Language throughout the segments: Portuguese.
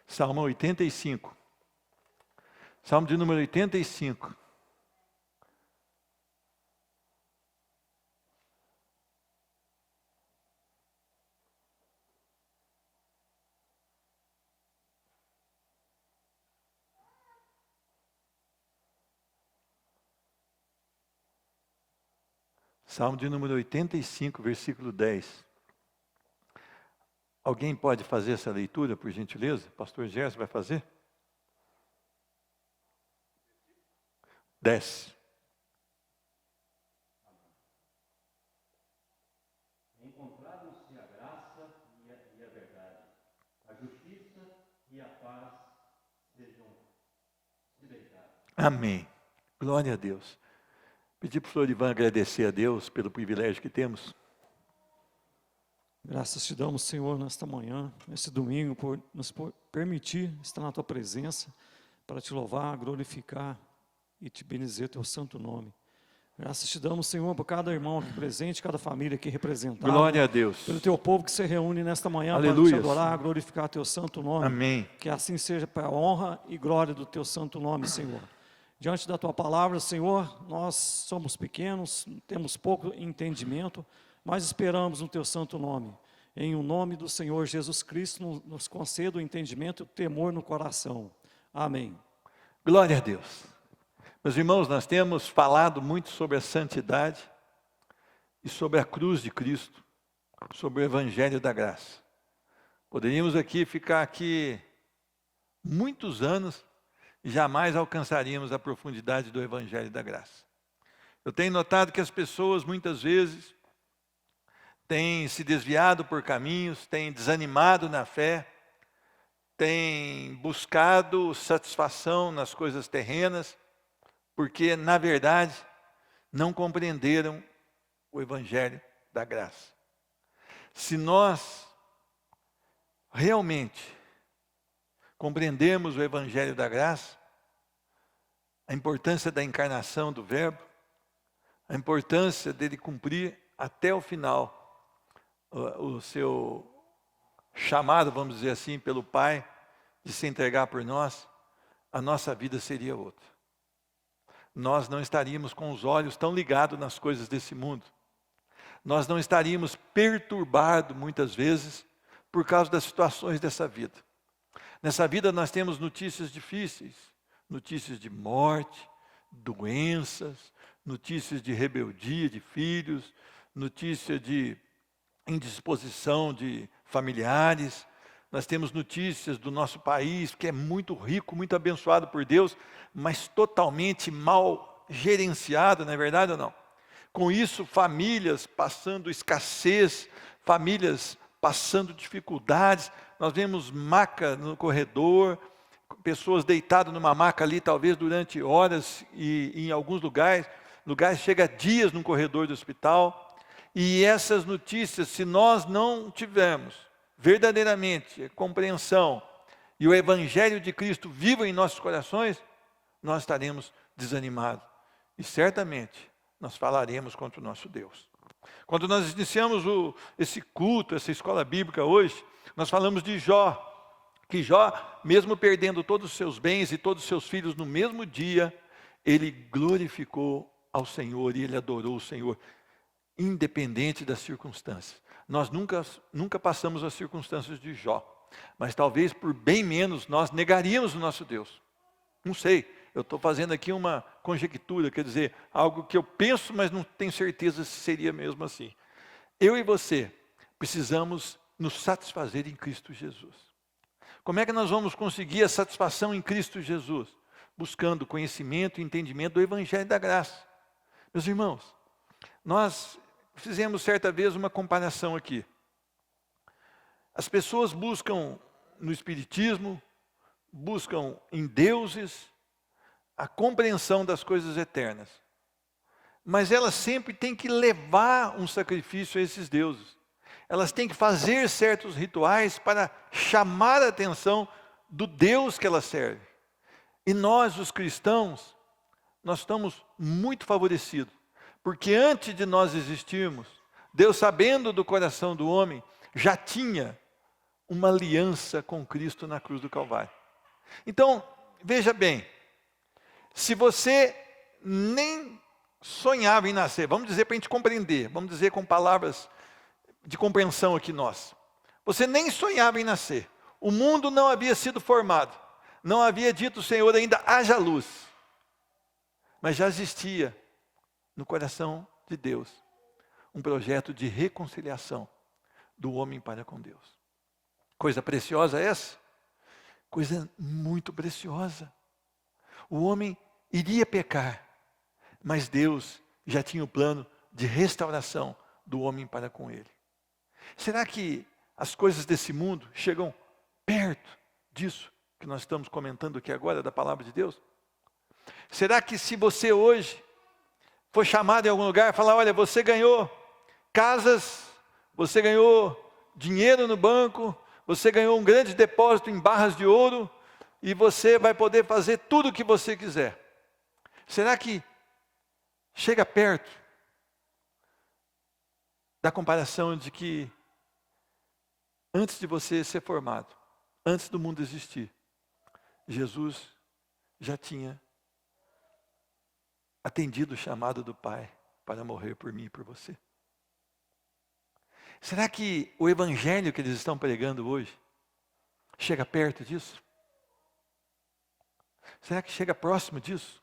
Salmo 85. Salmo de número 85. Salmo de número 85, versículo 10. Alguém pode fazer essa leitura, por gentileza? Pastor Gerson vai fazer? 10. Encontraram-se a graça e a verdade, a justiça e a paz sejam se deitados. Amém. Glória a Deus. Pedi para o Florivan agradecer a Deus pelo privilégio que temos. Graças te damos, Senhor, nesta manhã, nesse domingo, por nos permitir estar na Tua presença, para Te louvar, glorificar e Te bendizer Teu santo nome. Graças te damos, Senhor, por cada irmão aqui presente, cada família aqui representada. Glória a Deus. Pelo Teu povo que se reúne nesta manhã Aleluia. para Te adorar, glorificar Teu santo nome. Amém. Que assim seja para a honra e glória do Teu santo nome, Senhor. Diante da Tua palavra, Senhor, nós somos pequenos, temos pouco entendimento, mas esperamos no Teu santo nome. Em o nome do Senhor Jesus Cristo, nos conceda o entendimento e o temor no coração. Amém. Glória a Deus. Meus irmãos, nós temos falado muito sobre a santidade e sobre a cruz de Cristo, sobre o Evangelho da Graça. Poderíamos ficar aqui muitos anos e jamais alcançaríamos a profundidade do Evangelho da Graça. Eu tenho notado que as pessoas muitas vezes têm se desviado por caminhos, têm desanimado na fé, têm buscado satisfação nas coisas terrenas, porque, na verdade, não compreenderam o Evangelho da Graça. Se nós realmente compreendermos o Evangelho da Graça, a importância da encarnação do Verbo, a importância dele cumprir até o final o seu chamado, vamos dizer assim, pelo Pai, de se entregar por nós, a nossa vida seria outra. Nós não estaríamos com os olhos tão ligados nas coisas desse mundo. Nós não estaríamos perturbados, muitas vezes, por causa das situações dessa vida. Nessa vida nós temos notícias difíceis, notícias de morte, doenças, notícias de rebeldia de filhos, notícia de indisposição de familiares. Nós temos notícias do nosso país, que é muito rico, muito abençoado por Deus, mas totalmente mal gerenciado, não é verdade ou não? Com isso, famílias passando escassez, famílias passando dificuldades. Nós vemos maca no corredor, pessoas deitadas numa maca ali, talvez durante horas, e em alguns lugares chega a dias no corredor do hospital. E essas notícias, se nós não tivermos verdadeiramente a compreensão e o Evangelho de Cristo vivo em nossos corações, nós estaremos desanimados. E certamente nós falaremos contra o nosso Deus. Quando nós iniciamos esse culto, essa escola bíblica hoje, nós falamos de Jó. Que Jó, mesmo perdendo todos os seus bens e todos os seus filhos no mesmo dia, ele glorificou ao Senhor e ele adorou o Senhor, independente das circunstâncias. Nós nunca passamos as circunstâncias de Jó, mas talvez por bem menos nós negaríamos o nosso Deus. Não sei, eu estou fazendo aqui uma conjectura, quer dizer, algo que eu penso, mas não tenho certeza se seria mesmo assim. Eu e você precisamos nos satisfazer em Cristo Jesus. Como é que nós vamos conseguir a satisfação em Cristo Jesus? Buscando conhecimento e entendimento do Evangelho da Graça. Meus irmãos, nós fizemos certa vez uma comparação aqui. As pessoas buscam no Espiritismo, buscam em deuses, a compreensão das coisas eternas. Mas elas sempre têm que levar um sacrifício a esses deuses. Elas têm que fazer certos rituais para chamar a atenção do Deus que elas servem. E nós, os cristãos, nós estamos muito favorecidos. Porque antes de nós existirmos, Deus, sabendo do coração do homem, já tinha uma aliança com Cristo na cruz do Calvário. Então, veja bem, se você nem sonhava em nascer, vamos dizer para a gente compreender, vamos dizer com palavras de compreensão aqui nós. Você nem sonhava em nascer, o mundo não havia sido formado, não havia dito o Senhor ainda, haja luz. Mas já existia no coração de Deus um projeto de reconciliação do homem para com Deus. Coisa preciosa essa? Coisa muito preciosa. O homem iria pecar, mas Deus já tinha o plano de restauração do homem para com ele. Será que as coisas desse mundo chegam perto disso que nós estamos comentando aqui agora, da palavra de Deus? Será que se você hoje for chamado em algum lugar e falar, olha, você ganhou casas, você ganhou dinheiro no banco, você ganhou um grande depósito em barras de ouro, e você vai poder fazer tudo o que você quiser. Será que chega perto da comparação de que antes de você ser formado, antes do mundo existir, Jesus já tinha atendido o chamado do Pai para morrer por mim e por você? Será que o evangelho que eles estão pregando hoje chega perto disso? Será que chega próximo disso?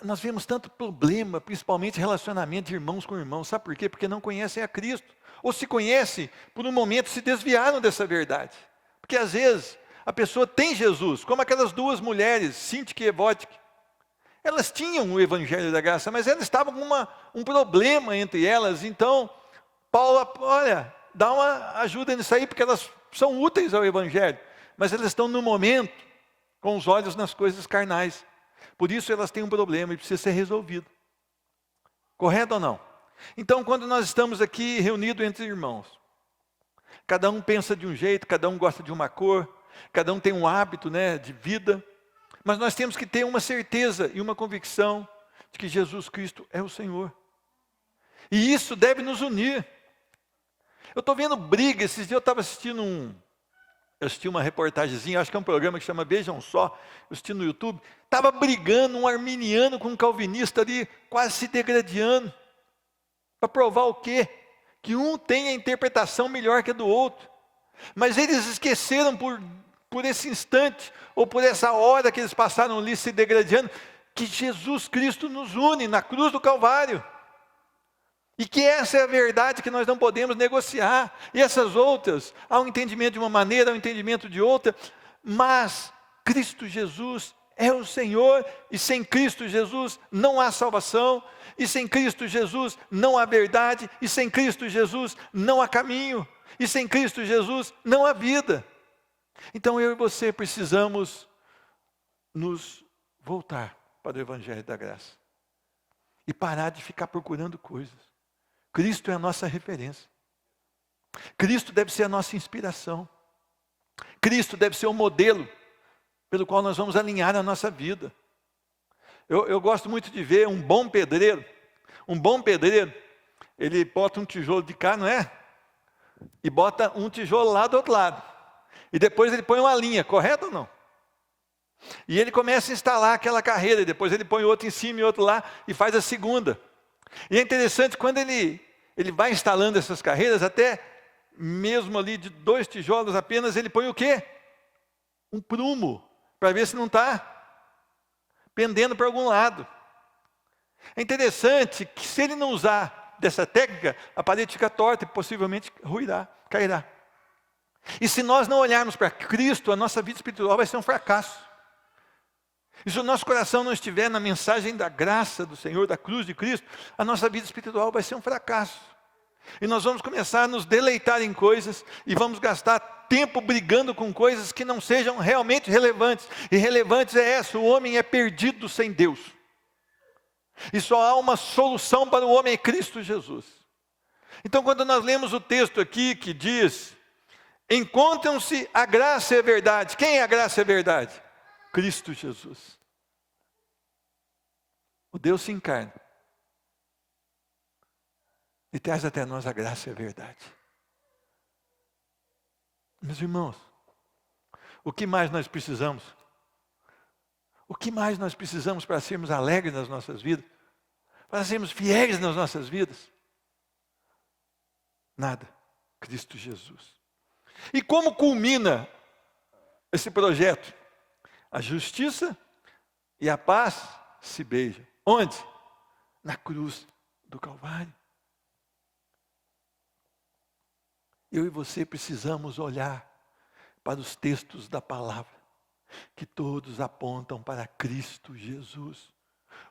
Nós vemos tanto problema, principalmente relacionamento de irmãos com irmãos. Sabe por quê? Porque não conhecem a Cristo. Ou se conhecem, por um momento se desviaram dessa verdade. Porque às vezes a pessoa tem Jesus, como aquelas duas mulheres, Sintique e Evódique. Elas tinham o evangelho da graça, mas elas estavam com um problema entre elas. Então, Paulo, olha, dá uma ajuda nisso aí, porque elas são úteis ao evangelho. Mas elas estão no momento, com os olhos nas coisas carnais. Por isso elas têm um problema e precisa ser resolvido. Correto ou não? Então, quando nós estamos aqui reunidos entre irmãos, cada um pensa de um jeito, cada um gosta de uma cor, cada um tem um hábito, de vida, mas nós temos que ter uma certeza e uma convicção de que Jesus Cristo é o Senhor. E isso deve nos unir. Eu estou vendo briga, esses dias eu estava assistindo eu assisti uma reportagemzinha, acho que é um programa que chama Vejam Só, eu assisti no YouTube, estava brigando um arminiano com um calvinista ali, quase se degradando, para provar o quê? Que um tem a interpretação melhor que a do outro, mas eles esqueceram por esse instante, ou por essa hora que eles passaram ali se degradando, que Jesus Cristo nos une na cruz do Calvário, e que essa é a verdade que nós não podemos negociar, e essas outras, há um entendimento de uma maneira, há um entendimento de outra, mas Cristo Jesus é o Senhor, e sem Cristo Jesus não há salvação, e sem Cristo Jesus não há verdade, e sem Cristo Jesus não há caminho, e sem Cristo Jesus não há vida. Então eu e você precisamos nos voltar para o Evangelho da Graça, e parar de ficar procurando coisas. Cristo é a nossa referência. Cristo deve ser a nossa inspiração. Cristo deve ser o modelo pelo qual nós vamos alinhar a nossa vida. Eu gosto muito de ver um bom pedreiro. Um bom pedreiro, ele bota um tijolo de cá, não é? E bota um tijolo lá do outro lado. E depois ele põe uma linha, correto ou não? E ele começa a instalar aquela carreira, e depois ele põe outro em cima e outro lá, e faz a segunda. E é interessante, quando ele vai instalando essas carreiras, até mesmo ali de 2 tijolos apenas, ele põe o quê? Um prumo, para ver se não está pendendo para algum lado. É interessante que se ele não usar dessa técnica, a parede fica torta e possivelmente ruirá, cairá. E se nós não olharmos para Cristo, a nossa vida espiritual vai ser um fracasso. E se o nosso coração não estiver na mensagem da graça do Senhor, da cruz de Cristo, a nossa vida espiritual vai ser um fracasso. E nós vamos começar a nos deleitar em coisas, e vamos gastar tempo brigando com coisas que não sejam realmente relevantes. E relevantes é essa: o homem é perdido sem Deus. E só há uma solução para o homem, é Cristo Jesus. Então, quando nós lemos o texto aqui que diz, encontram-se a graça e a verdade. Quem é a graça e a verdade? Cristo Jesus. O Deus se encarna e traz até nós a graça e a verdade. Meus irmãos, o que mais nós precisamos? O que mais nós precisamos para sermos alegres nas nossas vidas? Para sermos fiéis nas nossas vidas? Nada. Cristo Jesus. E como culmina esse projeto? A justiça e a paz se beijam. Onde? Na cruz do Calvário. Eu e você precisamos olhar para os textos da palavra, que todos apontam para Cristo Jesus,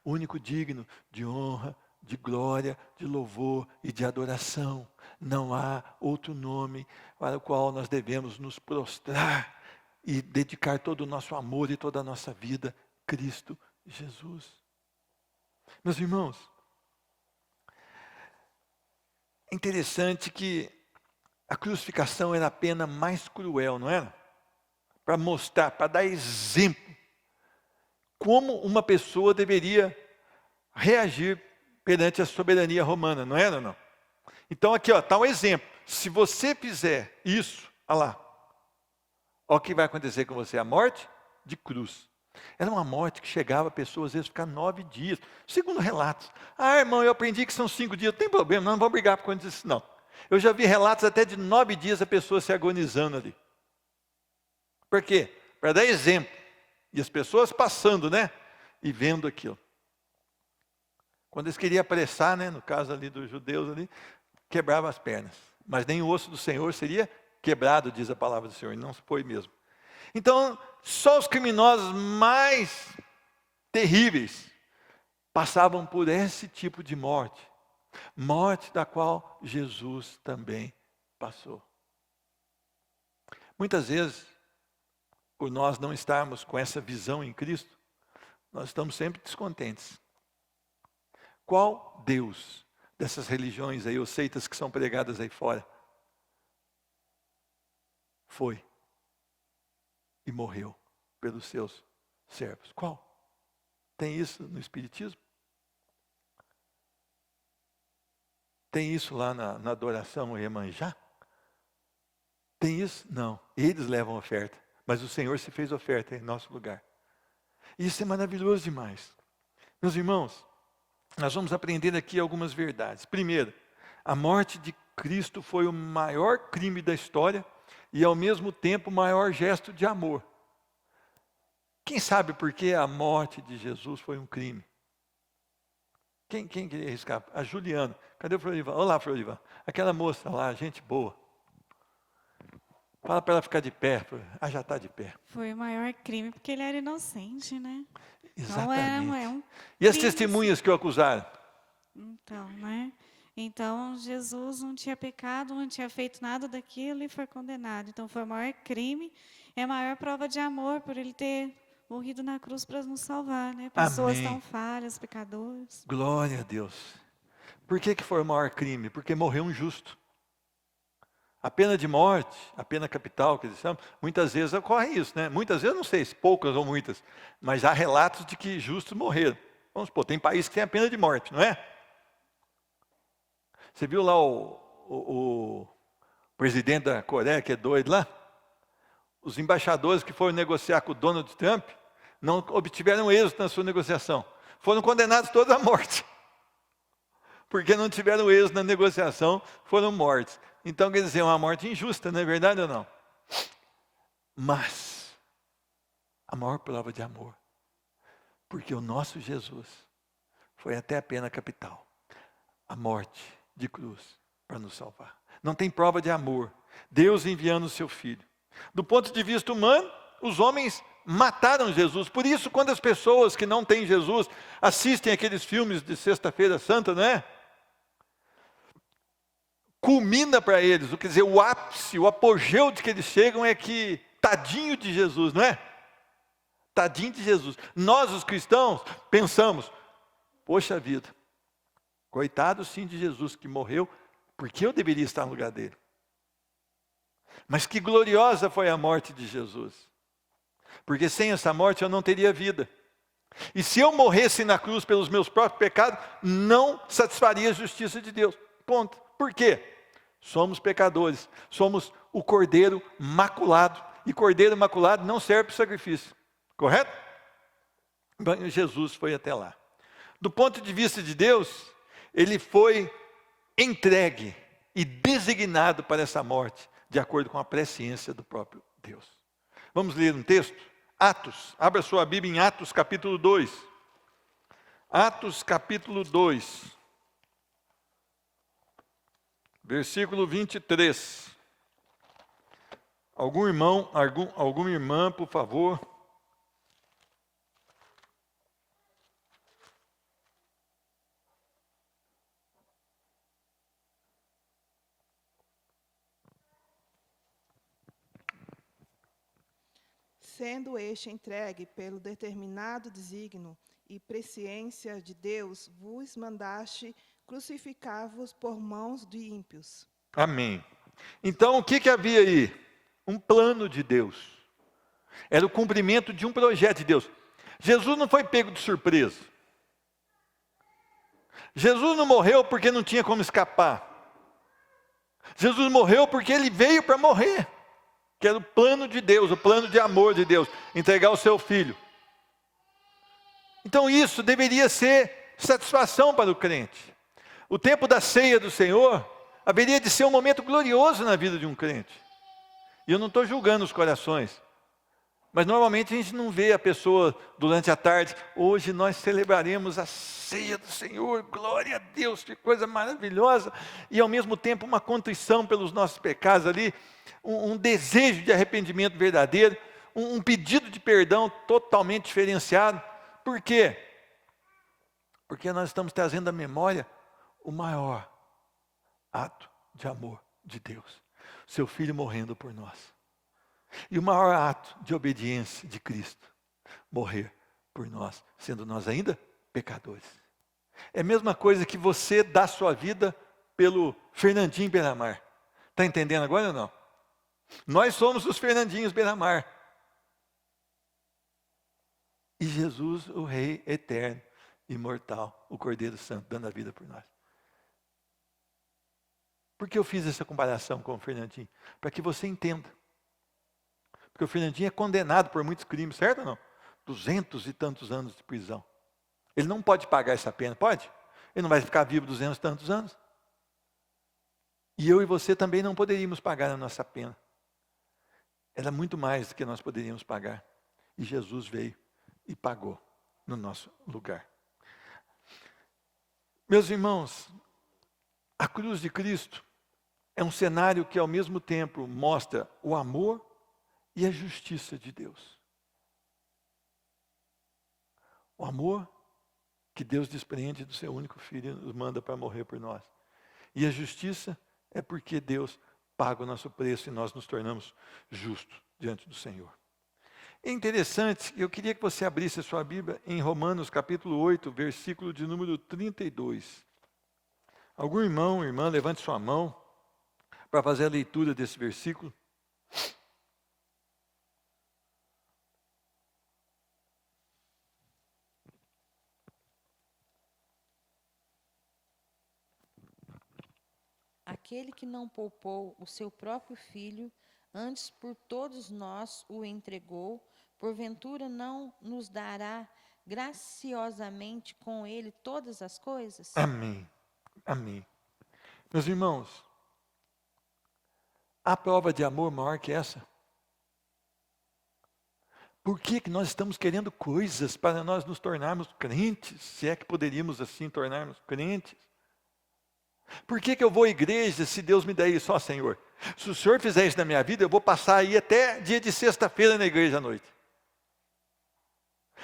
o único digno de honra, de glória, de louvor e de adoração. Não há outro nome para o qual nós devemos nos prostrar e dedicar todo o nosso amor e toda a nossa vida, Cristo Jesus. Meus irmãos, é interessante que a crucificação era a pena mais cruel, não era? Para mostrar, para dar exemplo, como uma pessoa deveria reagir perante a soberania romana, não era ou não? Então aqui está um exemplo. Se você fizer isso, olha lá, olha o que vai acontecer com você, a morte de cruz. Era uma morte que chegava a pessoas, às vezes, ficar 9 dias. Segundo relatos. Irmão, eu aprendi que são 5 dias. Não tem problema, não vou brigar por conta disso, não. Eu já vi relatos até de 9 dias a pessoa se agonizando ali. Por quê? Para dar exemplo. E as pessoas passando, né? E vendo aquilo. Quando eles queriam apressar, né? No caso ali dos judeus ali, quebrava as pernas. Mas nem o osso do Senhor seria quebrado, diz a palavra do Senhor. E não foi mesmo. Então, só os criminosos mais terríveis passavam por esse tipo de morte. Morte da qual Jesus também passou. Muitas vezes, por nós não estarmos com essa visão em Cristo, nós estamos sempre descontentes. Qual Deus dessas religiões aí, ou seitas que são pregadas aí fora, foi e morreu pelos seus servos? Qual? Tem isso no Espiritismo? Tem isso lá na adoração Iemanjá? Tem isso? Não. Eles levam oferta. Mas o Senhor se fez oferta em nosso lugar. E isso é maravilhoso demais. Meus irmãos, nós vamos aprender aqui algumas verdades. Primeiro, a morte de Cristo foi o maior crime da história e ao mesmo tempo o maior gesto de amor. Quem sabe por que a morte de Jesus foi um crime? Quem queria arriscar? A Juliana. Cadê o Florivan? Olá, Florivan. Aquela moça lá, gente boa. Fala para ela ficar de pé. Já está de pé. Foi o maior crime porque ele era inocente, né? Exatamente. Então, é um E as crime, testemunhas que o acusaram? Então, né? Então, Jesus não tinha pecado, não tinha feito nada daquilo e foi condenado. Então, foi o maior crime, é a maior prova de amor por ele ter morrido na cruz para nos salvar, né? Pessoas Amém. tão falhas, pecadores. Glória a Deus. Por que foi o maior crime? Porque morreu um justo. A pena de morte, a pena capital, que eles chamam, muitas vezes ocorre isso, né? Muitas vezes, não sei se poucas ou muitas, mas há relatos de que justos morreram. Vamos supor, tem país que tem a pena de morte, não é? Você viu lá o presidente da Coreia, que é doido lá? Os embaixadores que foram negociar com o Donald Trump não obtiveram êxito na sua negociação. Foram condenados todos à morte. Porque não tiveram êxito na negociação, foram mortos. Então, quer dizer, é uma morte injusta, não é verdade ou não? Mas, a maior prova de amor, porque o nosso Jesus foi até a pena capital, a morte de cruz, para nos salvar. Não tem prova de amor, Deus enviando o seu Filho. Do ponto de vista humano, os homens mataram Jesus. Por isso, quando as pessoas que não têm Jesus assistem aqueles filmes de Sexta-feira Santa, não é? Culmina para eles, quer dizer, o ápice, o apogeu de que eles chegam é que, tadinho de Jesus, não é? Tadinho de Jesus. Nós, os cristãos, pensamos, poxa vida, coitado sim de Jesus que morreu, porque eu deveria estar no lugar dele. Mas que gloriosa foi a morte de Jesus. Porque sem essa morte eu não teria vida. E se eu morresse na cruz pelos meus próprios pecados, não satisfaria a justiça de Deus. Ponto. Por quê? Somos pecadores, somos o cordeiro maculado. E cordeiro maculado não serve para sacrifício, correto? Jesus foi até lá. Do ponto de vista de Deus, ele foi entregue e designado para essa morte, de acordo com a presciência do próprio Deus. Vamos ler um texto? Atos, abra sua Bíblia em Atos capítulo 2. Atos capítulo 2, versículo 23. Algum irmão, alguma irmã, por favor. Sendo este entregue pelo determinado desígnio e presciência de Deus, vos mandaste crucificar-vos por mãos de ímpios. Amém. Então, o que havia aí? Um plano de Deus. Era o cumprimento de um projeto de Deus. Jesus não foi pego de surpresa. Jesus não morreu porque não tinha como escapar. Jesus morreu porque ele veio para morrer. Que era o plano de Deus, o plano de amor de Deus, entregar o seu filho. Então isso deveria ser satisfação para o crente. O tempo da ceia do Senhor haveria de ser um momento glorioso na vida de um crente. E eu não estou julgando os corações, mas normalmente a gente não vê a pessoa durante a tarde. Hoje nós celebraremos a ceia do Senhor, glória a Deus, que coisa maravilhosa. E ao mesmo tempo uma contrição pelos nossos pecados ali, um desejo de arrependimento verdadeiro, um pedido de perdão totalmente diferenciado. Por quê? Porque nós estamos trazendo à memória o maior ato de amor de Deus. Seu Filho morrendo por nós. E o maior ato de obediência de Cristo, morrer por nós, sendo nós ainda pecadores. É a mesma coisa que você dá sua vida pelo Fernandinho Beiramar. Está entendendo agora ou não? Nós somos os Fernandinhos Beiramar. E Jesus, o Rei eterno, imortal, o Cordeiro Santo, dando a vida por nós. Por que eu fiz essa comparação com o Fernandinho? Para que você entenda. Porque o Fernandinho é condenado por muitos crimes, certo ou não? 200 e tantos anos de prisão. Ele não pode pagar essa pena, pode? Ele não vai ficar vivo 200 e tantos anos. E eu e você também não poderíamos pagar a nossa pena. Era muito mais do que nós poderíamos pagar. E Jesus veio e pagou no nosso lugar. Meus irmãos, a cruz de Cristo é um cenário que ao mesmo tempo mostra o amor e a justiça de Deus. O amor que Deus desprende do seu único filho e nos manda para morrer por nós. E a justiça é porque Deus paga o nosso preço e nós nos tornamos justos diante do Senhor. É interessante, eu queria que você abrisse a sua Bíblia em Romanos capítulo 8, versículo de número 32. Algum irmão, irmã, levante sua mão para fazer a leitura desse versículo. Aquele que não poupou o seu próprio filho, antes por todos nós o entregou, porventura não nos dará graciosamente com ele todas as coisas? Amém. Amém. Meus irmãos, há prova de amor maior que essa? Por que nós estamos querendo coisas para nós nos tornarmos crentes, se é que poderíamos assim tornarmos crentes? Por que eu vou à igreja se Deus me der isso? Ó Senhor, se o Senhor fizer isso na minha vida, eu vou passar aí até dia de sexta-feira na igreja à noite.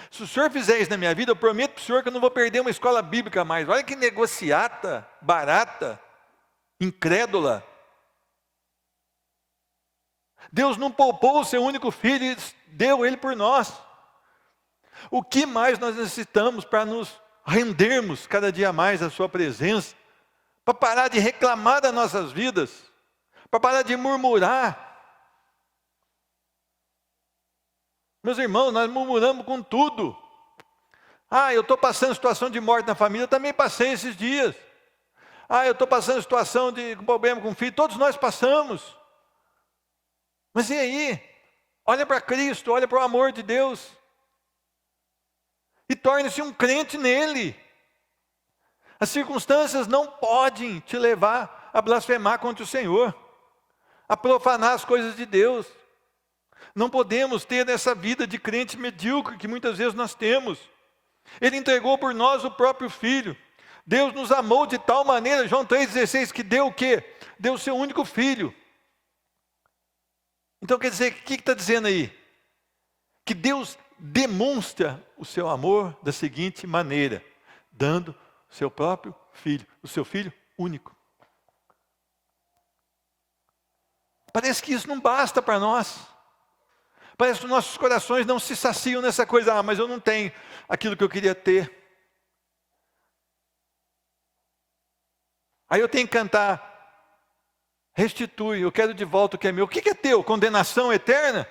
Se o Senhor fizer isso na minha vida, eu prometo para o Senhor que eu não vou perder uma escola bíblica mais. Olha que negociata, barata, incrédula. Deus não poupou o seu único filho e deu ele por nós. O que mais nós necessitamos para nos rendermos cada dia mais à sua presença? Para parar de reclamar das nossas vidas, para parar de murmurar. Meus irmãos, nós murmuramos com tudo. Eu estou passando situação de morte na família, eu também passei esses dias. Eu estou passando situação de problema com o filho. Todos nós passamos. Mas e aí? Olha para Cristo, olha para o amor de Deus. E torne-se um crente nele. As circunstâncias não podem te levar a blasfemar contra o Senhor, a profanar as coisas de Deus. Não podemos ter nessa vida de crente medíocre que muitas vezes nós temos. Ele entregou por nós o próprio Filho. Deus nos amou de tal maneira, João 3,16, que deu o quê? Deu o seu único Filho. Então quer dizer, o que está dizendo aí? Que Deus demonstra o seu amor da seguinte maneira, dando o seu próprio Filho, o seu Filho único. Parece que isso não basta para nós. Parece que os nossos corações não se saciam nessa coisa, mas eu não tenho aquilo que eu queria ter. Aí eu tenho que cantar, restitui, eu quero de volta o que é meu. O que é teu? Condenação eterna?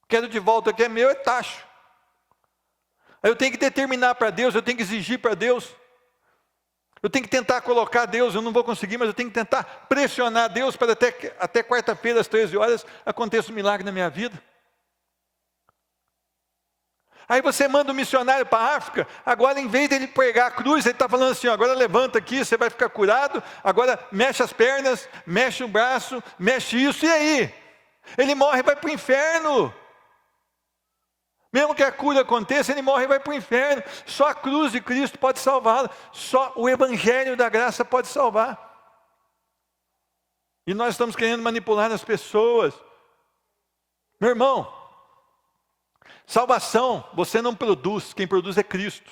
Quero de volta o que é meu, é tacho. Aí eu tenho que determinar para Deus, eu tenho que exigir para Deus. Eu tenho que tentar colocar Deus, eu não vou conseguir, mas eu tenho que tentar pressionar Deus para até quarta-feira, às 13 horas, aconteça um milagre na minha vida. Aí você manda um missionário para a África, agora em vez dele pregar a cruz, ele está falando assim, agora levanta aqui, você vai ficar curado, agora mexe as pernas, mexe o braço, mexe isso, e aí? Ele morre e vai para o inferno. Mesmo que a cura aconteça, ele morre e vai para o inferno. Só a cruz de Cristo pode salvá-lo, só o Evangelho da graça pode salvar. E nós estamos querendo manipular as pessoas. Meu irmão, salvação você não produz, quem produz é Cristo.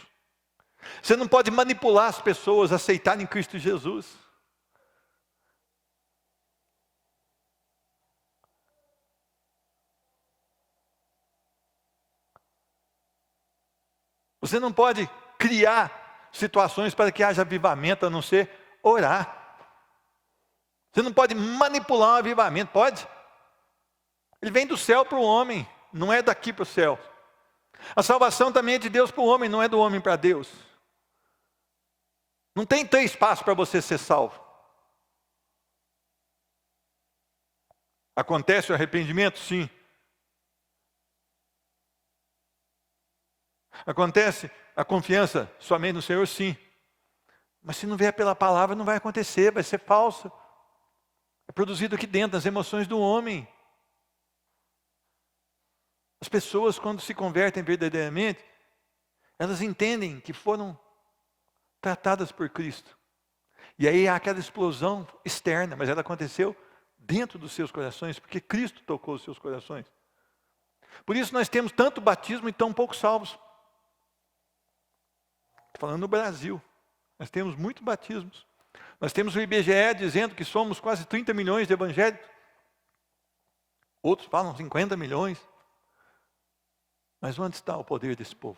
Você não pode manipular as pessoas a aceitarem Cristo Jesus. Você não pode criar situações para que haja avivamento, a não ser orar. Você não pode manipular um avivamento, pode? Ele vem do céu para o homem, não é daqui para o céu. A salvação também é de Deus para o homem, não é do homem para Deus. Não tem 3 passos para você ser salvo. Acontece o arrependimento? Sim. Acontece a confiança somente no Senhor? Sim. Mas se não vier pela palavra, não vai acontecer, vai ser falso. É produzido aqui dentro, nas emoções do homem. As pessoas, quando se convertem verdadeiramente, elas entendem que foram tratadas por Cristo. E aí há aquela explosão externa, mas ela aconteceu dentro dos seus corações, porque Cristo tocou os seus corações. Por isso nós temos tanto batismo e tão poucos salvos. Estou falando no Brasil, nós temos muitos batismos. Nós temos o IBGE dizendo que somos quase 30 milhões de evangélicos. Outros falam 50 milhões. Mas onde está o poder desse povo?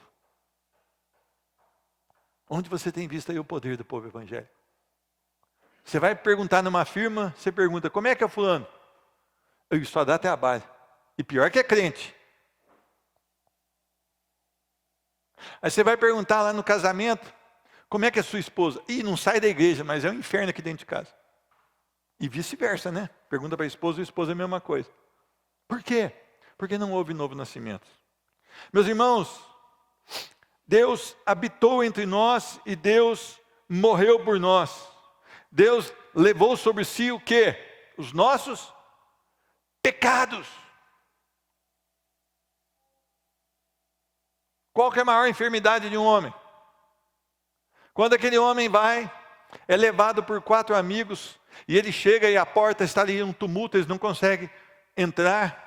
Onde você tem visto aí o poder do povo evangélico? Você vai perguntar numa firma, você pergunta, como é que é fulano? Eu só dá trabalho. E pior que é crente. Aí você vai perguntar lá no casamento, como é que é sua esposa? Ih, não sai da igreja, mas é um inferno aqui dentro de casa. E vice-versa, né? Pergunta para a esposa é a mesma coisa. Por quê? Porque não houve novo nascimento. Meus irmãos, Deus habitou entre nós e Deus morreu por nós. Deus levou sobre si o quê? Os nossos pecados. Qual que é a maior enfermidade de um homem? Quando aquele homem é levado por 4 amigos, e ele chega e a porta está ali em um tumulto, eles não conseguem entrar.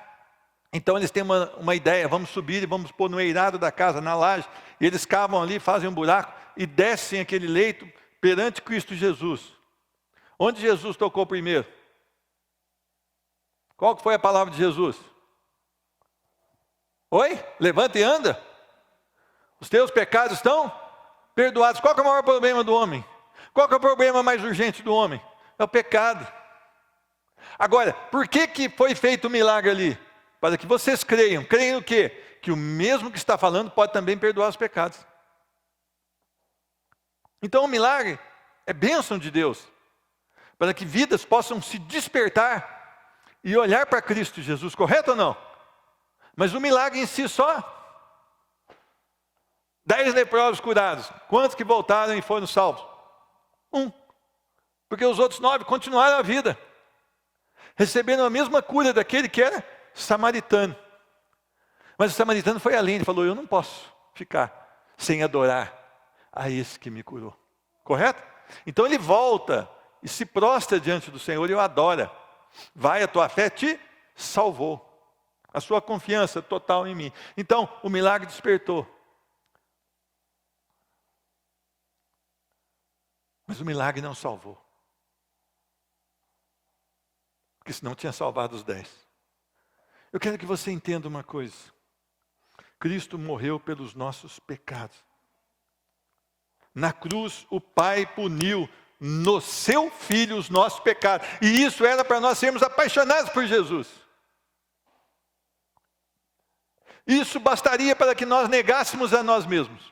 Então eles têm uma ideia, vamos subir e vamos pôr no eirado da casa, na laje. E eles cavam ali, fazem um buraco e descem aquele leito perante Cristo Jesus. Onde Jesus tocou primeiro? Qual que foi a palavra de Jesus? Oi? Levanta e anda. Os teus pecados estão perdoados. Qual que é o maior problema do homem? Qual que é o problema mais urgente do homem? É o pecado. Agora, por que foi feito o milagre ali? Para que vocês creiam. Creem o quê? Que o mesmo que está falando pode também perdoar os pecados. Então o milagre É bênção de Deus, para que vidas possam se despertar e olhar para Cristo Jesus, correto ou não? Mas o milagre em si só, 10 leprosos curados, quantos que voltaram e foram salvos? 1, porque os outros 9 continuaram a vida, receberam a mesma cura daquele que era samaritano. Mas o samaritano foi além, ele falou, eu não posso ficar sem adorar a esse que me curou, correto? Então ele volta e se prostra diante do Senhor e o adora. Vai, a tua fé te salvou, a sua confiança total em mim. Então o milagre despertou. Mas o milagre não salvou, porque senão tinha salvado os 10. Eu quero que você entenda uma coisa. Cristo morreu pelos nossos pecados. Na cruz, o Pai puniu no seu Filho os nossos pecados. E isso era para nós sermos apaixonados por Jesus. Isso bastaria para que nós negássemos a nós mesmos.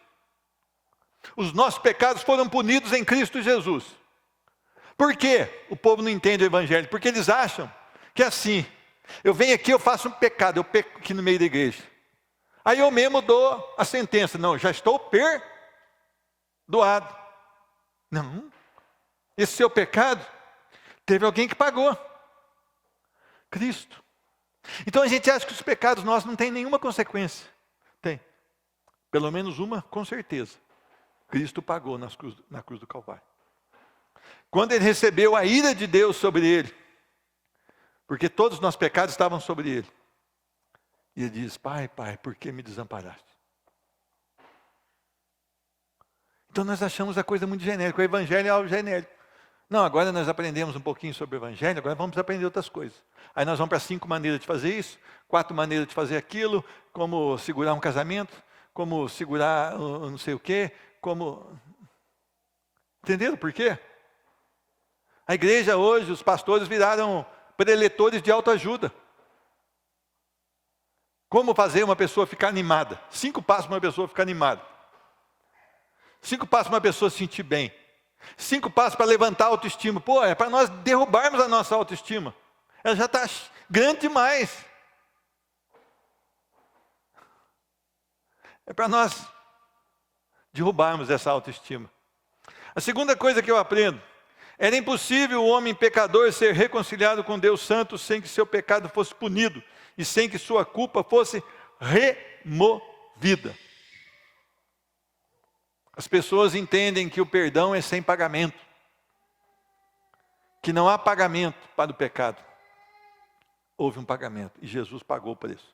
Os nossos pecados foram punidos em Cristo Jesus. Por quê? O povo não entende o Evangelho. Porque eles acham que é assim. Eu venho aqui, eu faço um pecado, eu peco aqui no meio da igreja. Aí eu mesmo dou a sentença. Não, já estou perdoado. Não. Esse seu pecado, teve alguém que pagou. Cristo. Então a gente acha que os pecados nossos não têm nenhuma consequência. Tem. Pelo menos uma, com certeza. Cristo pagou na cruz do Calvário. Quando ele recebeu a ira de Deus sobre ele, porque todos os nossos pecados estavam sobre ele. E ele diz, Pai, por que me desamparaste? Então nós achamos a coisa muito genérica, o Evangelho é algo genérico. Não, agora nós aprendemos um pouquinho sobre o Evangelho, agora vamos aprender outras coisas. Aí nós vamos para 5 maneiras de fazer isso, 4 maneiras de fazer aquilo, como segurar um casamento, como segurar não sei o quê, como... Entenderam por quê? A igreja hoje, os pastores viraram preletores de autoajuda. Como fazer uma pessoa ficar animada? 5 passos para uma pessoa ficar animada. 5 passos para uma pessoa se sentir bem. 5 passos para levantar a autoestima. Pô, é para nós derrubarmos a nossa autoestima. Ela já está grande demais. É para nós derrubarmos essa autoestima. A segunda coisa que eu aprendo. Era impossível o homem pecador ser reconciliado com Deus Santo sem que seu pecado fosse punido e sem que sua culpa fosse removida. As pessoas entendem que o perdão é sem pagamento, que não há pagamento para o pecado. Houve um pagamento e Jesus pagou o preço.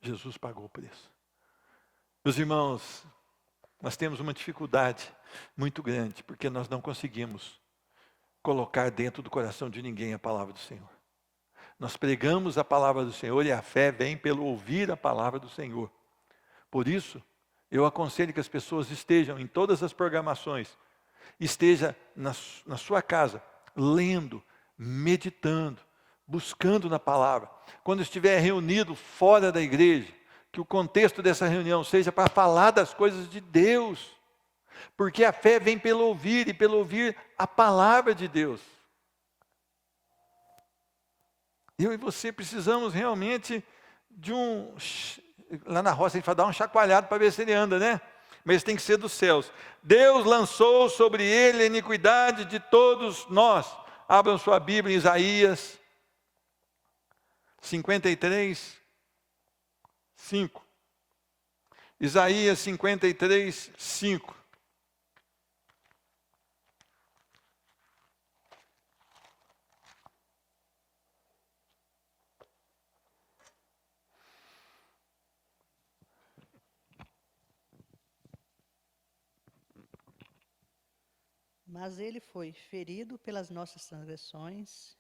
Jesus pagou o preço. Meus irmãos, nós temos uma dificuldade muito grande, porque nós não conseguimos colocar dentro do coração de ninguém a palavra do Senhor. Nós pregamos a palavra do Senhor e a fé vem pelo ouvir a palavra do Senhor. Por isso, eu aconselho que as pessoas estejam em todas as programações, esteja na sua casa, lendo, meditando, buscando na palavra. Quando estiver reunido fora da igreja, que o contexto dessa reunião seja para falar das coisas de Deus. Porque a fé vem pelo ouvir, e pelo ouvir a palavra de Deus. Eu e você precisamos realmente de lá na roça a gente vai dar um chacoalhado para ver se ele anda, né? Mas tem que ser dos céus. Deus lançou sobre ele a iniquidade de todos nós. Abram sua Bíblia em Isaías 53, 5. Isaías 53, 5. Mas ele foi ferido pelas nossas transgressões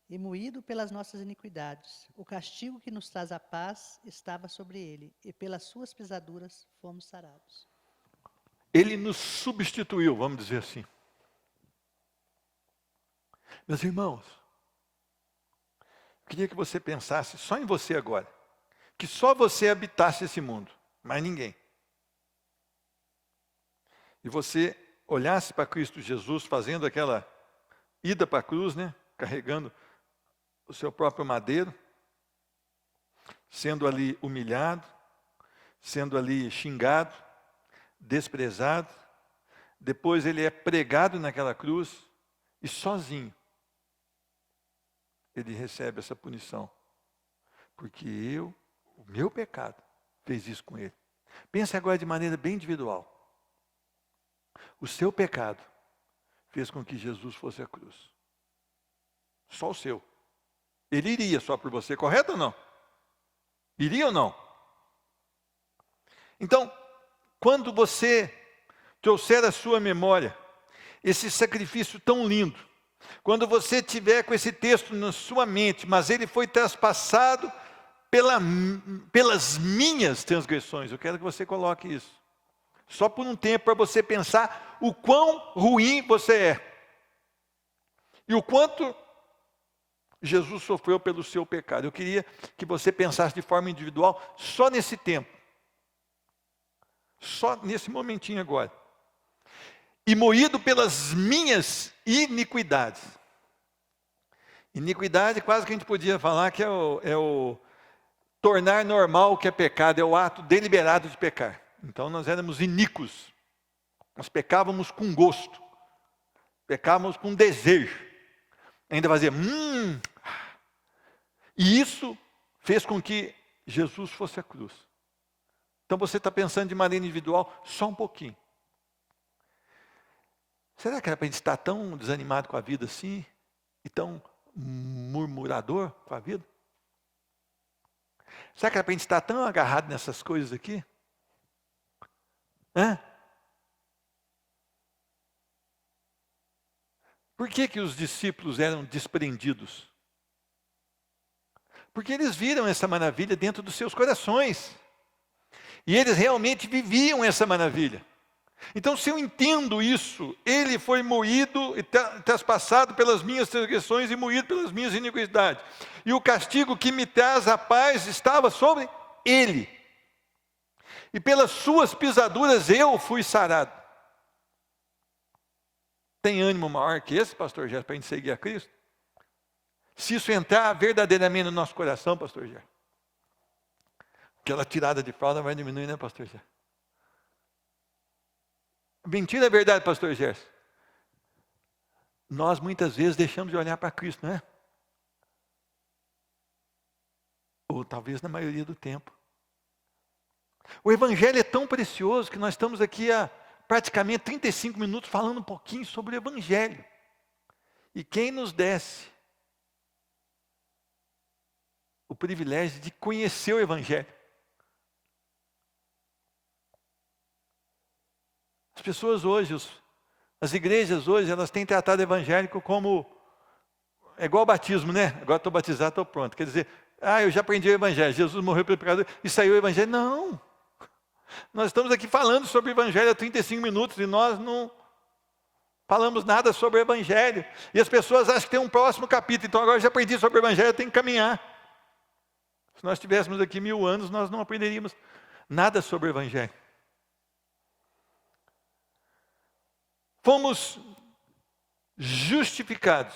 e moído pelas nossas iniquidades. O castigo que nos traz a paz estava sobre ele, e pelas suas pisaduras fomos sarados. Ele nos substituiu, vamos dizer assim. Meus irmãos, eu queria que você pensasse só em você agora. Que só você habitasse esse mundo, mais ninguém. e você olhasse para Cristo Jesus fazendo aquela ida para a cruz, né? Carregando o seu próprio madeiro, sendo ali humilhado, sendo ali xingado, desprezado, depois ele é pregado naquela cruz e sozinho ele recebe essa punição, porque o meu pecado fez isso com ele. Pense agora de maneira bem individual. O seu pecado fez com que Jesus fosse à cruz. Só o seu. Ele iria só por você, correto ou não? Iria ou não? Então, quando você trouxer à sua memória esse sacrifício tão lindo, quando você tiver com esse texto na sua mente, mas ele foi traspassado pelas minhas transgressões, eu quero que você coloque isso. Só por um tempo, para você pensar o quão ruim você é. E o quanto Jesus sofreu pelo seu pecado. Eu queria que você pensasse de forma individual, só nesse tempo. Só nesse momentinho agora. E moído pelas minhas iniquidades. Iniquidade, quase que a gente podia falar que é o tornar normal o que é pecado, é o ato deliberado de pecar. Então nós éramos iníquos, nós pecávamos com gosto, pecávamos com desejo, ainda fazia e isso fez com que Jesus fosse à cruz. Então você está pensando de maneira individual, só um pouquinho. Será que era para a gente estar tão desanimado com a vida assim, e tão murmurador com a vida? Será que era para a gente estar tão agarrado nessas coisas aqui? Por que os discípulos eram desprendidos? Porque eles viram essa maravilha dentro dos seus corações. E eles realmente viviam essa maravilha. Então, se eu entendo isso, ele foi moído e traspassado pelas minhas transgressões e moído pelas minhas iniquidades. E o castigo que me traz a paz estava sobre ele. E pelas suas pisaduras eu fui sarado. Tem ânimo maior que esse, pastor Gerson, para a gente seguir a Cristo? Se isso entrar verdadeiramente no nosso coração, pastor Gerson. Aquela tirada de fralda vai diminuir, né, pastor Gerson? Mentira é verdade, pastor Gerson. Nós muitas vezes deixamos de olhar para Cristo, não é? Ou talvez na maioria do tempo. O Evangelho é tão precioso que nós estamos aqui há praticamente 35 minutos falando um pouquinho sobre o Evangelho. E quem nos desse o privilégio de conhecer o Evangelho? As pessoas hoje, as igrejas hoje, elas têm tratado o evangélico como, é igual ao batismo, né? Agora estou batizado, estou pronto. Quer dizer, eu já aprendi o evangelho, Jesus morreu pelo pecado e saiu o evangelho. Não! Nós estamos aqui falando sobre o evangelho há 35 minutos e nós não falamos nada sobre o evangelho. E as pessoas acham que tem um próximo capítulo, então agora eu já aprendi sobre o evangelho, eu tenho que caminhar. Se nós estivéssemos aqui 1000 anos, nós não aprenderíamos nada sobre o evangelho. Fomos justificados.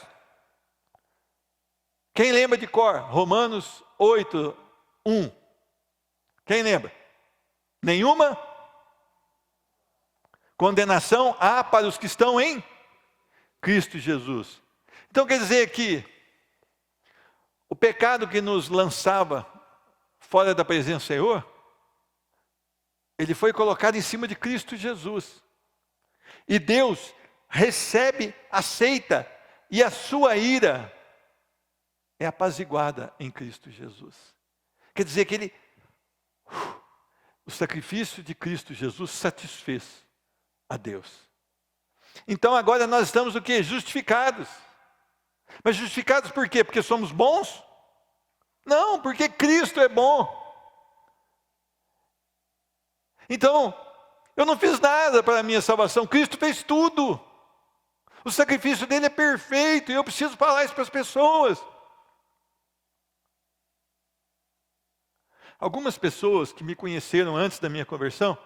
Quem lembra de cor? Romanos 8, 1. Quem lembra? Nenhuma condenação há para os que estão em Cristo Jesus. Então quer dizer que o pecado que nos lançava fora da presença do Senhor, ele foi colocado em cima de Cristo Jesus. E Deus recebe, aceita, e a sua ira é apaziguada em Cristo Jesus. Quer dizer que o sacrifício de Cristo Jesus satisfez a Deus. Então agora nós estamos o quê? Justificados. Mas justificados por quê? Porque somos bons? Não, porque Cristo é bom. Então, eu não fiz nada para a minha salvação, Cristo fez tudo. O sacrifício dele é perfeito e eu preciso falar isso para as pessoas. Algumas pessoas que me conheceram antes da minha conversão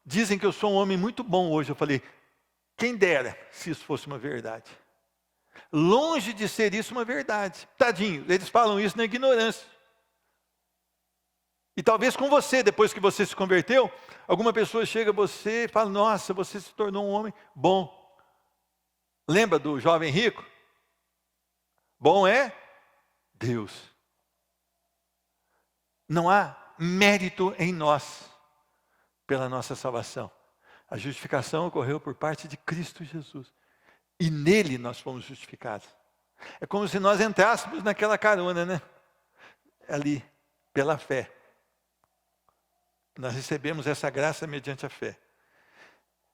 Dizem que eu sou um homem muito bom hoje. Eu falei, quem dera se isso fosse uma verdade. Longe de ser isso uma verdade. Tadinho, eles falam isso na ignorância. E talvez com você, depois que você se converteu, alguma pessoa chega a você e fala, nossa, você se tornou um homem bom. Lembra do jovem rico? Bom é Deus. Não há mérito em nós pela nossa salvação. A justificação ocorreu por parte de Cristo Jesus. E nele nós fomos justificados. É como se nós entrássemos naquela carona, né? Ali, pela fé. Nós recebemos essa graça mediante a fé.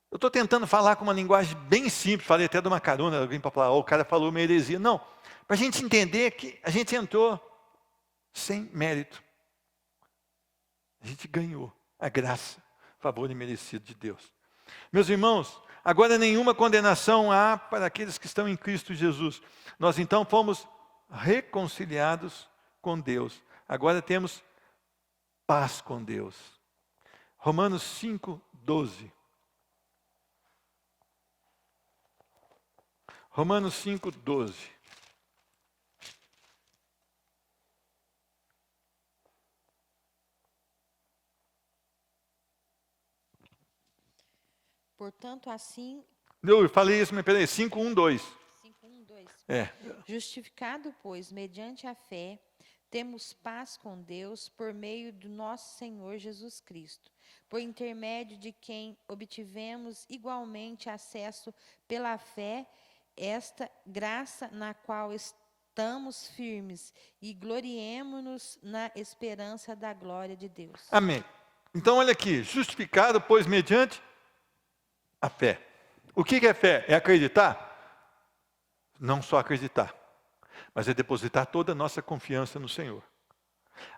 Eu estou tentando falar com uma linguagem bem simples, falei até de uma carona, alguém para falar, o cara falou uma heresia. Não, para a gente entender que a gente entrou sem mérito. A gente ganhou a graça, favor imerecido de Deus. Meus irmãos, agora nenhuma condenação há para aqueles que estão em Cristo Jesus. Nós então fomos reconciliados com Deus. Agora temos paz com Deus. Romanos 5:12. Romanos 5:12. Portanto, assim, Eu falei isso, mas peraí, 5:1-2. 5:1-2. É. Justificado, pois, mediante a fé, temos paz com Deus por meio do nosso Senhor Jesus Cristo, por intermédio de quem obtivemos igualmente acesso pela fé, esta graça na qual estamos firmes e gloriemo-nos na esperança da glória de Deus. Amém. Então olha aqui, justificado, pois mediante a fé. O que é fé? É acreditar? Não só acreditar, mas é depositar toda a nossa confiança no Senhor.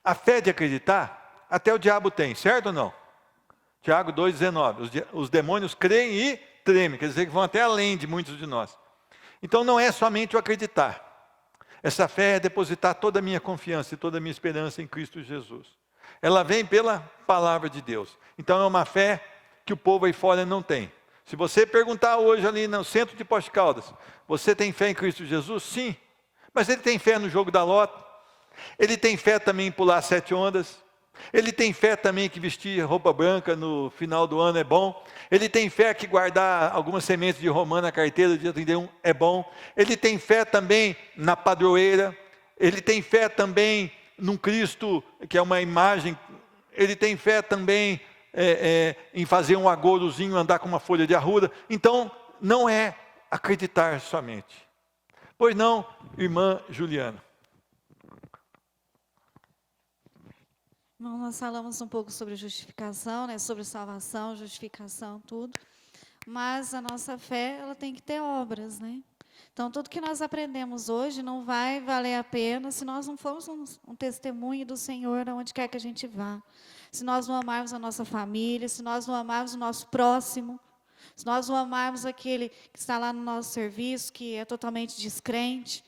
A fé de acreditar, até o diabo tem, certo ou não? Tiago 2,19, os demônios creem e tremem, quer dizer que vão até além de muitos de nós. Então não é somente o acreditar. Essa fé é depositar toda a minha confiança e toda a minha esperança em Cristo Jesus. Ela vem pela palavra de Deus. Então é uma fé que o povo aí fora não tem. Se você perguntar hoje ali no centro de Poços de Caldas, você tem fé em Cristo Jesus? Sim. Mas ele tem fé no jogo da loto. Ele tem fé também em pular 7 ondas. Ele tem fé também que vestir roupa branca no final do ano é bom. Ele tem fé que guardar algumas sementes de romã na carteira dia 31 é bom. Ele tem fé também na padroeira. Ele tem fé também num Cristo que é uma imagem. Ele tem fé também em fazer um agourozinho, andar com uma folha de arruda. Então, não é acreditar somente. Pois não, irmã Juliana? Bom, nós falamos um pouco sobre justificação, né, sobre salvação, justificação, tudo. Mas a nossa fé, ela tem que ter obras, né? Então, tudo que nós aprendemos hoje não vai valer a pena se nós não formos um testemunho do Senhor aonde quer que a gente vá. Se nós não amarmos a nossa família, se nós não amarmos o nosso próximo, se nós não amarmos aquele que está lá no nosso serviço, que é totalmente descrente,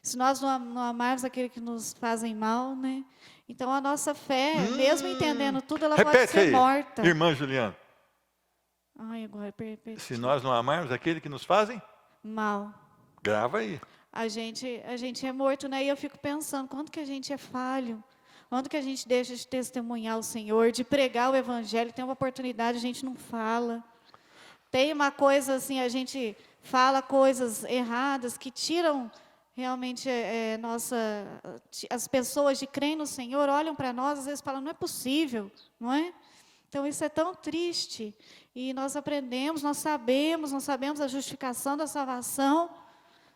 se nós não amarmos aquele que nos fazem mal, né? Então, a nossa fé, mesmo entendendo tudo, ela pode ser morta. Irmã Juliana. Ai, agora perdi. Se nós não amarmos aquele que nos fazem mal. Grava aí. A gente é morto, né? E eu fico pensando, quando que a gente é falho? Quando que a gente deixa de testemunhar o Senhor, de pregar o Evangelho? Tem uma oportunidade, a gente não fala. Tem uma coisa assim, a gente fala coisas erradas que tiram realmente as pessoas de crerem no Senhor, olham para nós, às vezes falam, não é possível, não é? Então isso é tão triste. E nós aprendemos, nós sabemos a justificação da salvação,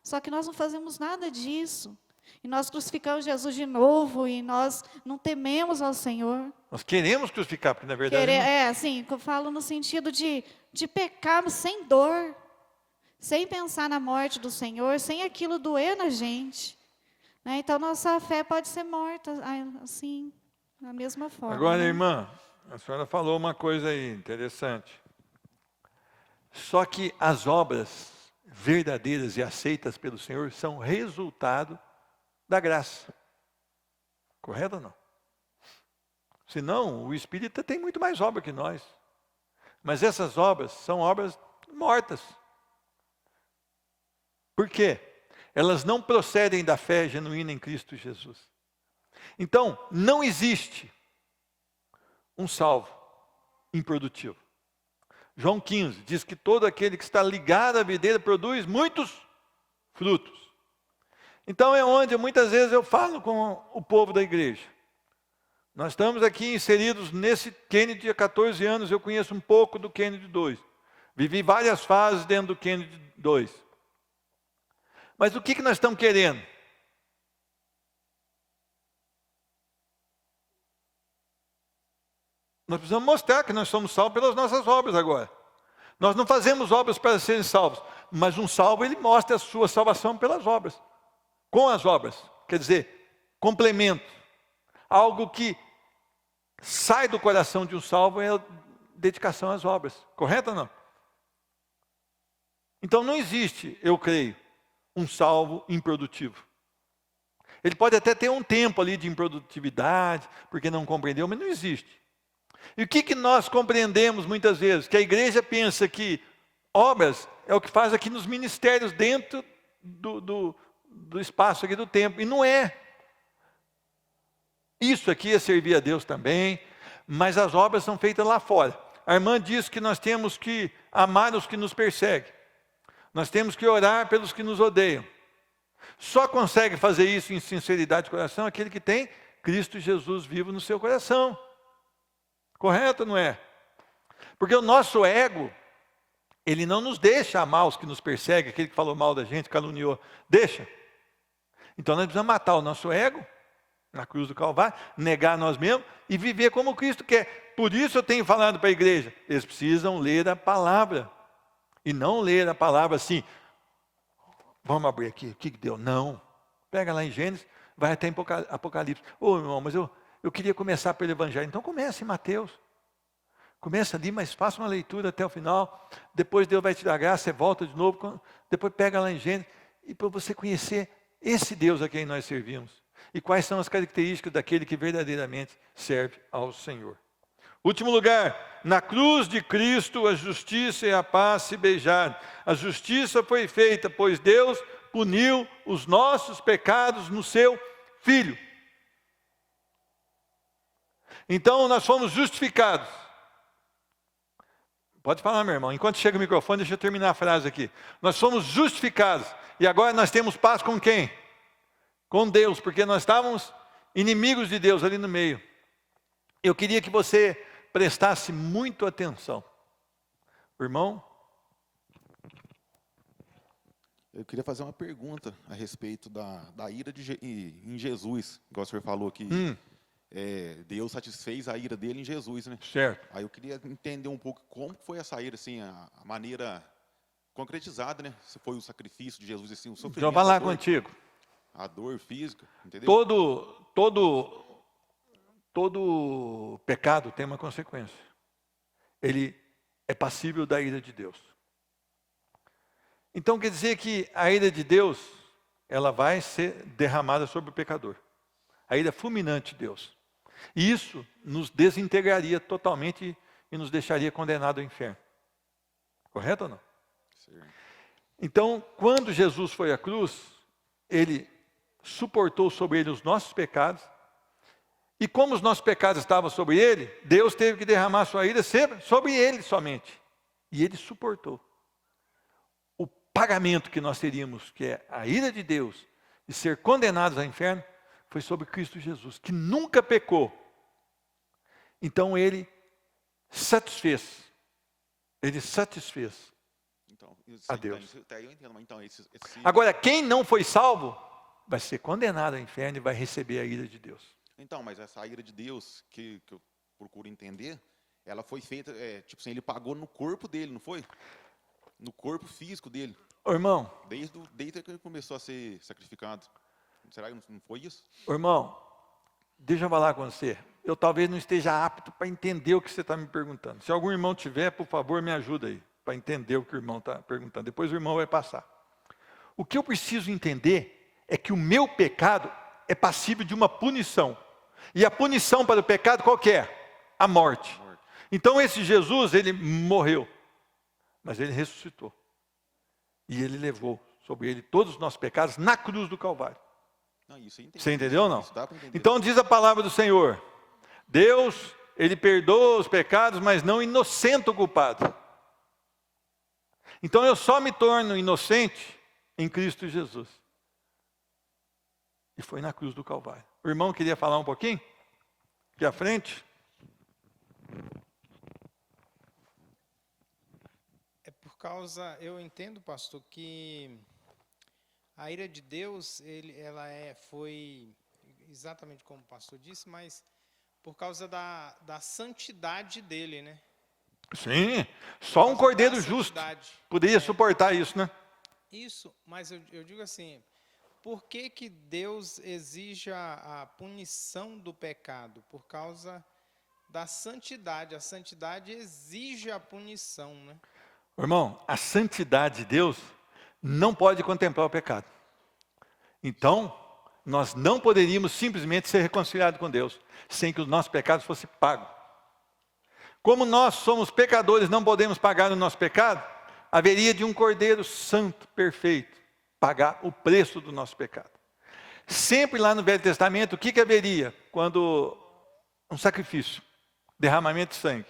só que nós não fazemos nada disso. E nós crucificamos Jesus de novo, e nós não tememos ao Senhor. Nós queremos crucificar, porque na verdade... assim, eu falo no sentido de pecarmos sem dor, sem pensar na morte do Senhor, sem aquilo doer na gente. Né? Então, nossa fé pode ser morta, assim, da mesma forma. Agora, né? irmã, a senhora falou uma coisa aí interessante. Só que as obras verdadeiras e aceitas pelo Senhor são resultado da graça. Correto ou não? Senão, o espírita tem muito mais obra que nós. Mas essas obras são obras mortas. Por quê? Elas não procedem da fé genuína em Cristo Jesus. Então, não existe um salvo improdutivo. João 15 diz que todo aquele que está ligado à videira produz muitos frutos. Então é onde muitas vezes eu falo com o povo da igreja. Nós estamos aqui inseridos nesse Kennedy há 14 anos, eu conheço um pouco do Kennedy 2. Vivi várias fases dentro do Kennedy 2. Mas o que nós estamos querendo? Nós precisamos mostrar que nós somos salvos pelas nossas obras agora. Nós não fazemos obras para serem salvos, mas um salvo, ele mostra a sua salvação pelas obras. Com as obras, quer dizer, complemento. Algo que sai do coração de um salvo é a dedicação às obras. Correto ou não? Então não existe, eu creio, um salvo improdutivo. Ele pode até ter um tempo ali de improdutividade, porque não compreendeu, mas não existe. E o que nós compreendemos muitas vezes? Que a igreja pensa que obras é o que faz aqui nos ministérios dentro do espaço aqui do templo. E não é. Isso aqui é servir a Deus também, mas as obras são feitas lá fora. A irmã diz que nós temos que amar os que nos perseguem. Nós temos que orar pelos que nos odeiam. Só consegue fazer isso em sinceridade de coração aquele que tem Cristo Jesus vivo no seu coração. Correto ou não é? Porque o nosso ego, ele não nos deixa amar os que nos perseguem, aquele que falou mal da gente, caluniou. Deixa. Então nós precisamos matar o nosso ego, na cruz do Calvário, negar nós mesmos e viver como Cristo quer. Por isso eu tenho falado para a igreja, eles precisam ler a palavra. E não ler a palavra assim, vamos abrir aqui, o que deu? Não. Pega lá em Gênesis, vai até em Apocalipse. Ô irmão, mas eu queria começar pelo Evangelho. Então comece em Mateus. Começa ali, mas faça uma leitura até o final. Depois Deus vai te dar graça, você volta de novo. Depois pega lá em Gênesis. E para você conhecer esse Deus a quem nós servimos. E quais são as características daquele que verdadeiramente serve ao Senhor. Último lugar, na cruz de Cristo a justiça e a paz se beijaram. A justiça foi feita, pois Deus puniu os nossos pecados no seu Filho. Então nós fomos justificados. Pode falar, meu irmão. Enquanto chega o microfone, deixa eu terminar a frase aqui. Nós fomos justificados. E agora nós temos paz com quem? Com Deus, porque nós estávamos inimigos de Deus ali no meio. Eu queria que você prestasse muito atenção. Irmão? Eu queria fazer uma pergunta a respeito da ira em Jesus. Igual o senhor falou que Deus satisfez a ira dele em Jesus, né? Certo. Aí eu queria entender um pouco como foi essa ira, assim, a maneira concretizada, né? Se foi o sacrifício de Jesus, assim, o sofrimento. Então vai lá contigo. A dor física, entendeu? Todo pecado tem uma consequência. Ele é passível da ira de Deus. Então quer dizer que a ira de Deus, ela vai ser derramada sobre o pecador. A ira fulminante de Deus. E isso nos desintegraria totalmente e nos deixaria condenado ao inferno. Correto ou não? Sim. Então, quando Jesus foi à cruz, ele suportou sobre ele os nossos pecados. E como os nossos pecados estavam sobre ele, Deus teve que derramar sua ira sobre ele somente. E ele suportou. O pagamento que nós teríamos, que é a ira de Deus, e ser condenados ao inferno, foi sobre Cristo Jesus, que nunca pecou. Então ele satisfez. Ele satisfez Então, a Deus. Eu entendo, mas então, Agora, quem não foi salvo, vai ser condenado ao inferno e vai receber a ira de Deus. Então, mas essa ira de Deus, que eu procuro entender, ela foi feita, tipo assim, ele pagou no corpo dele, não foi? No corpo físico dele. Ô, irmão. Desde que ele começou a ser sacrificado. Será que não foi isso? Ô, irmão, deixa eu falar com você. Eu talvez não esteja apto para entender o que você está me perguntando. Se algum irmão tiver, por favor, me ajuda aí, para entender o que o irmão está perguntando. Depois o irmão vai passar. O que eu preciso entender é que o meu pecado é passível de uma punição. E a punição para o pecado qual que é? A morte. Então esse Jesus, ele morreu, mas ele ressuscitou. E ele levou sobre ele todos os nossos pecados na cruz do Calvário. Não, isso eu entendi. Você entendeu ou não? Isso dá pra entender. Então diz a palavra do Senhor, Deus, ele perdoa os pecados, mas não inocenta o culpado. Então eu só me torno inocente em Cristo Jesus. E foi na cruz do Calvário. O irmão queria falar um pouquinho? Aqui à frente. É por causa, eu entendo, pastor, que a ira de Deus, foi exatamente como o pastor disse, mas por causa da santidade dele, né? Sim, só um cordeiro justo poderia suportar isso, né? Isso, mas eu digo assim, por que Deus exige a punição do pecado? Por causa da santidade. A santidade exige a punição, né? Irmão, a santidade de Deus não pode contemplar o pecado. Então, nós não poderíamos simplesmente ser reconciliados com Deus, sem que os nossos pecados fossem pagos. Como nós somos pecadores, não podemos pagar o nosso pecado, haveria de um cordeiro santo, perfeito, pagar o preço do nosso pecado. Sempre lá no Velho Testamento, o que haveria? Quando um sacrifício, derramamento de sangue.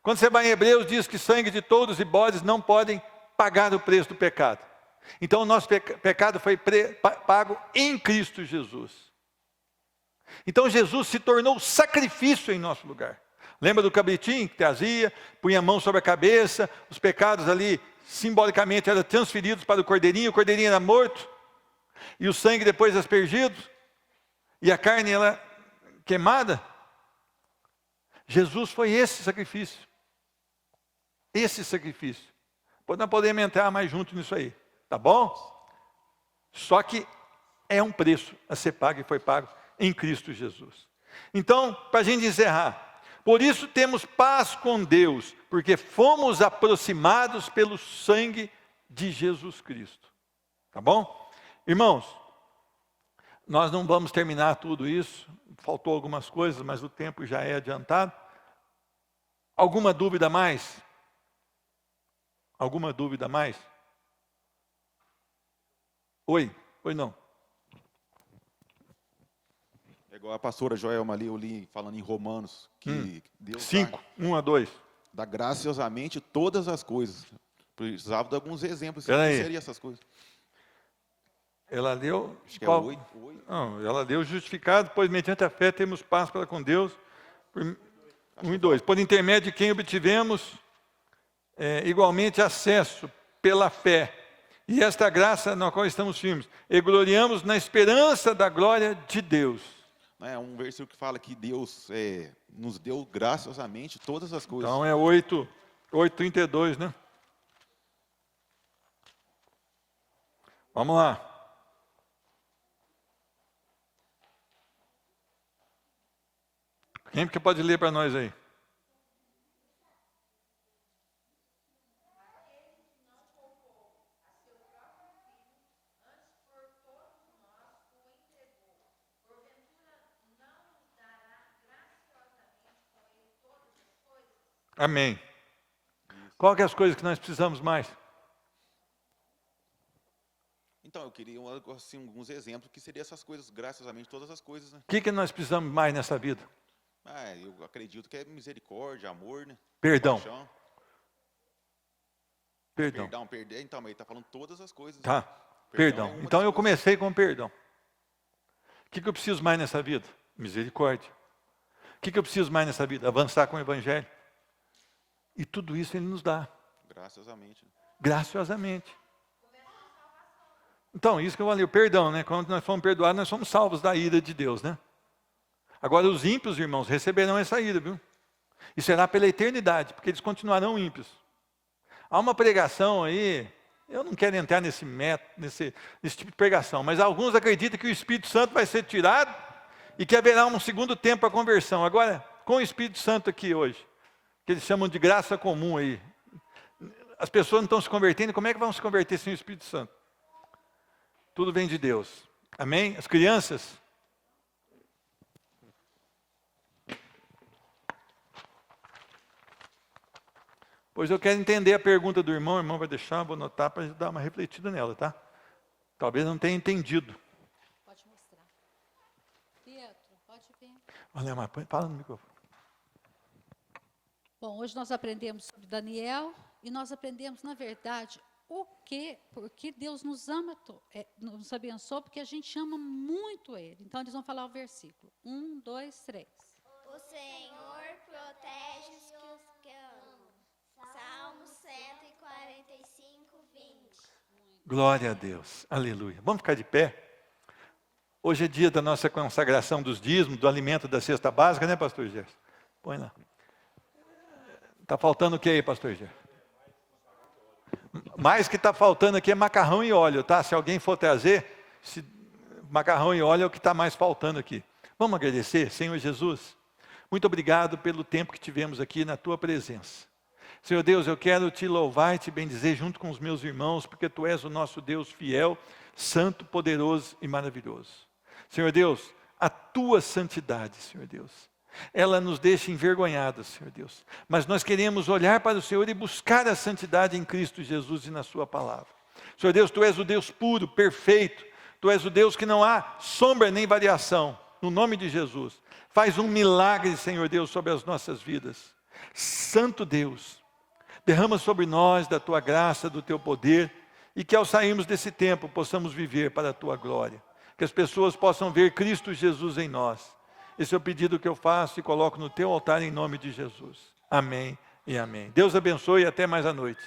Quando você vai em Hebreus, diz que sangue de touros e bodes não podem pagar o preço do pecado. Então o nosso pecado foi pago em Cristo Jesus. Então Jesus se tornou sacrifício em nosso lugar. Lembra do cabritinho que trazia, punha a mão sobre a cabeça, os pecados ali simbolicamente eram transferidos para o cordeirinho era morto, e o sangue depois aspergido, e a carne ela queimada. Jesus foi esse sacrifício. Esse sacrifício. Nós podemos entrar mais junto nisso aí, tá bom? Só que é um preço a ser pago e foi pago em Cristo Jesus. Então, para a gente encerrar, por isso temos paz com Deus, porque fomos aproximados pelo sangue de Jesus Cristo. Tá bom? Irmãos, nós não vamos terminar tudo isso, faltou algumas coisas, mas o tempo já é adiantado. Alguma dúvida a mais? Alguma dúvida a mais? Oi não. É igual a pastora Joelma ali, eu li falando em Romanos, que Deus 5, 1 a 2. dá graciosamente todas as coisas. Precisava de alguns exemplos. O que seriam essas coisas? Ela leu... Acho que é 8. Não, ela leu justificado, pois mediante a fé temos paz para com Deus. 1 e 2. Por intermédio de quem obtivemos igualmente acesso pela fé. E esta graça na qual estamos firmes. E gloriamos na esperança da glória de Deus. É um versículo que fala que Deus nos deu graciosamente todas as coisas. Então é 8:32, né? Vamos lá. Quem que pode ler para nós aí? Amém. Qual que é as coisas que nós precisamos mais? Então, eu queria assim, alguns exemplos que seriam essas coisas, graciosamente todas as coisas, né? O que nós precisamos mais nessa vida? Eu acredito que é misericórdia, amor, né? Perdão. Paixão. Perdão. Então, ele está falando todas as coisas. Tá. Né? Perdão. Então eu comecei com perdão. O que eu preciso mais nessa vida? Misericórdia. O que eu preciso mais nessa vida? Avançar com o Evangelho. E tudo isso Ele nos dá. Graciosamente. Graciosamente. Então, isso que eu falei, o perdão, né? Quando nós fomos perdoados, nós somos salvos da ira de Deus, né? Agora, os ímpios, irmãos, receberão essa ira, viu? E será pela eternidade, porque eles continuarão ímpios. Há uma pregação aí, eu não quero entrar nesse tipo de pregação, mas alguns acreditam que o Espírito Santo vai ser tirado e que haverá um segundo tempo para a conversão. Agora, com o Espírito Santo aqui hoje, que eles chamam de graça comum aí, as pessoas não estão se convertendo, como é que vão se converter sem o Espírito Santo? Tudo vem de Deus. Amém? As crianças... Pois eu quero entender a pergunta do irmão. O irmão vai deixar, vou anotar para dar uma refletida nela, tá? Talvez não tenha entendido. Pode mostrar. Pietro, pode vir. Olha, mas fala no microfone. Bom, hoje nós aprendemos sobre Daniel e nós aprendemos, na verdade, porque Deus nos ama, nos abençoou, porque a gente ama muito Ele. Então, eles vão falar o versículo. 1, 2, 3. O Senhor protege os que amam. Salmo 145, 20. Glória a Deus. Aleluia. Vamos ficar de pé? Hoje é dia da nossa consagração dos dízimos, do alimento da cesta básica, né, pastor Gerson? Põe lá. Está faltando o que aí, pastor Gerson? Mais que está faltando aqui é macarrão e óleo, tá? Se alguém for trazer, macarrão e óleo é o que está mais faltando aqui. Vamos agradecer, Senhor Jesus. Muito obrigado pelo tempo que tivemos aqui na Tua presença. Senhor Deus, eu quero Te louvar e Te bendizer junto com os meus irmãos, porque Tu és o nosso Deus fiel, santo, poderoso e maravilhoso. Senhor Deus, a Tua santidade, Senhor Deus, ela nos deixa envergonhados, Senhor Deus. Mas nós queremos olhar para o Senhor e buscar a santidade em Cristo Jesus e na Sua palavra. Senhor Deus, Tu és o Deus puro, perfeito. Tu és o Deus que não há sombra nem variação. No nome de Jesus, faz um milagre, Senhor Deus, sobre as nossas vidas. Santo Deus, derrama sobre nós da Tua graça, do Teu poder, e que ao sairmos desse tempo possamos viver para a Tua glória. Que as pessoas possam ver Cristo Jesus em nós. Esse é o pedido que eu faço e coloco no Teu altar em nome de Jesus. Amém e amém. Deus abençoe e até mais à noite.